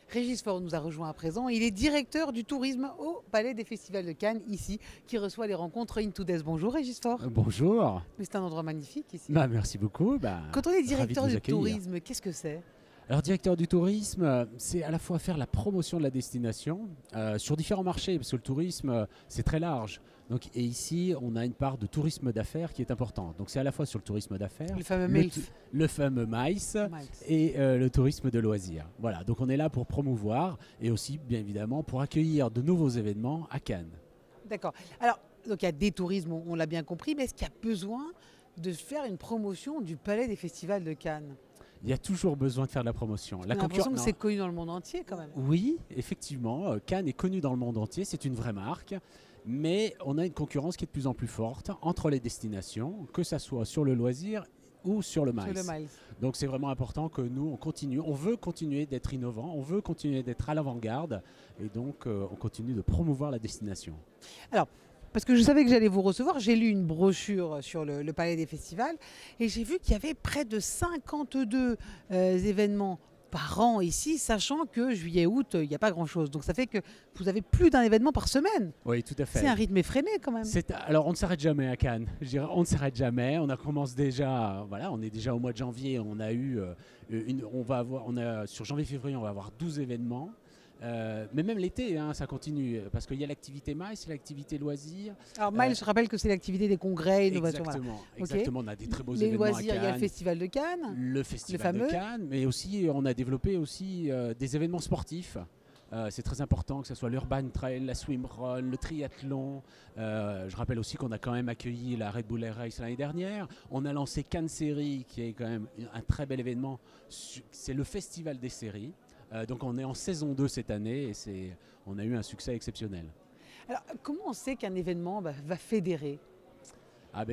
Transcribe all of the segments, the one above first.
Régis Faure nous a rejoint à présent. Il est directeur du tourisme au Palais des Festivals de Cannes, ici, qui reçoit les rencontres Into Death. Bonjour Régis Faure. Bonjour. Mais c'est un endroit magnifique ici. Merci beaucoup. Quand on est Ravi de directeur vous du accueillir. tourisme, qu'est-ce que c'est? Alors, directeur du tourisme, c'est à la fois faire la promotion de la destination sur différents marchés, parce que le tourisme, c'est très large. Donc, et ici, on a une part de tourisme d'affaires qui est importante. Donc, c'est à la fois sur le tourisme d'affaires, Le fameux MILF. le fameux MICE et le tourisme de loisirs. Voilà, donc on est là pour promouvoir et aussi, bien évidemment, pour accueillir de nouveaux événements à Cannes. D'accord. Alors, donc il y a des tourismes, on l'a bien compris, mais est-ce qu'il y a besoin de faire une promotion du Palais des Festivals de Cannes? Il y a toujours besoin de faire de la promotion. J'ai l'impression que c'est connu dans le monde entier quand même. Oui, effectivement, Cannes est connu dans le monde entier, c'est une vraie marque, mais on a une concurrence qui est de plus en plus forte entre les destinations, que ce soit sur le loisir ou sur le MICE. Donc c'est vraiment important que nous, on veut continuer d'être innovant, on veut continuer d'être à l'avant-garde, et donc on continue de promouvoir la destination. Alors, parce que je savais que j'allais vous recevoir, j'ai lu une brochure sur le Palais des Festivals et j'ai vu qu'il y avait près de 52 événements par an ici, sachant que juillet-août, il n'y a pas grand-chose. Donc ça fait que vous avez plus d'un événement par semaine. Oui, tout à fait. C'est un rythme effréné quand même. Alors on ne s'arrête jamais à Cannes. Je dirais, on ne s'arrête jamais. On commence déjà, voilà, on est déjà au mois de janvier. On a eu, sur janvier-février, on va avoir 12 événements. Mais même l'été, hein, ça continue, parce qu'il y a l'activité MICE, l'activité loisirs. Alors MICE, je rappelle que c'est l'activité des congrès, innovation. Exactement, voilà. exactement. Okay. On a des très beaux les événements loisirs, à Cannes. Il y a le Festival de Cannes. Le Festival de Cannes, mais aussi on a développé aussi des événements sportifs. C'est très important que ce soit l'Urban Trail, la Swimrun, le triathlon. Je rappelle aussi qu'on a quand même accueilli la Red Bull Air Race l'année dernière. On a lancé Cannes Séries, qui est quand même un très bel événement. C'est le festival des séries. Donc on est en saison 2 cette année et on a eu un succès exceptionnel. Alors comment on sait qu'un événement va fédérer ?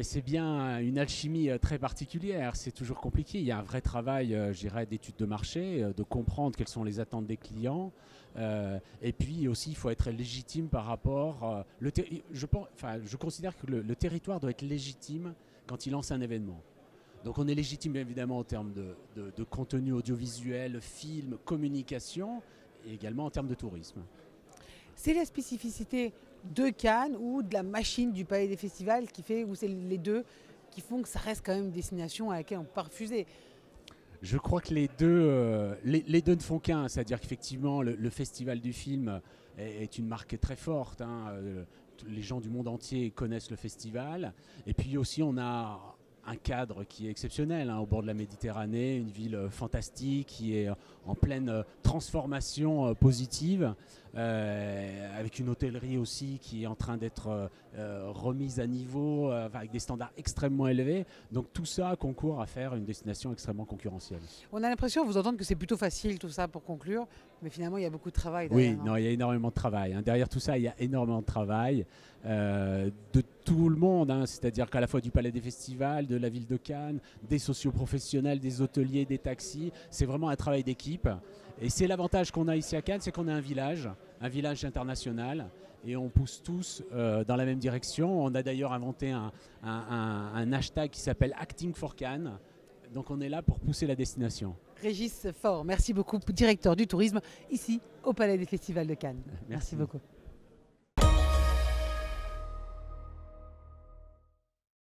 C'est bien une alchimie très particulière, c'est toujours compliqué. Il y a un vrai travail, je dirais, d'étude de marché, de comprendre quelles sont les attentes des clients. Et puis aussi, il faut être légitime par rapport... je considère que le territoire doit être légitime quand il lance un événement. Donc on est légitime bien évidemment en termes de contenu audiovisuel, film, communication, et également en termes de tourisme. C'est la spécificité de Cannes ou de la machine du Palais des Festivals qui fait, ou c'est les deux qui font que ça reste quand même une destination à laquelle on ne peut pas refuser? Je crois que les deux ne font qu'un, c'est-à-dire qu'effectivement le festival du film est une marque très forte. Hein. Les gens du monde entier connaissent le festival. Et puis aussi on a un cadre qui est exceptionnel, hein, au bord de la Méditerranée, une ville fantastique qui est en pleine transformation positive, avec une hôtellerie aussi qui est en train d'être remise à niveau, avec des standards extrêmement élevés. Donc tout ça concourt à faire une destination extrêmement concurrentielle. On a l'impression, à vous entendre, que c'est plutôt facile tout ça pour conclure, mais finalement il y a beaucoup de travail derrière. Oui, il y a énormément de travail. Hein. Derrière tout ça, il y a énormément de travail de tout le monde, hein. C'est-à-dire qu'à la fois du Palais des Festivals, de la ville de Cannes, des socioprofessionnels, des hôteliers, des taxis. C'est vraiment un travail d'équipe. Et c'est l'avantage qu'on a ici à Cannes, c'est qu'on a un village international, et on pousse tous dans la même direction. On a d'ailleurs inventé un hashtag qui s'appelle Acting for Cannes. Donc on est là pour pousser la destination. Régis Faure, merci beaucoup, directeur du tourisme ici au Palais des Festivals de Cannes. Merci beaucoup.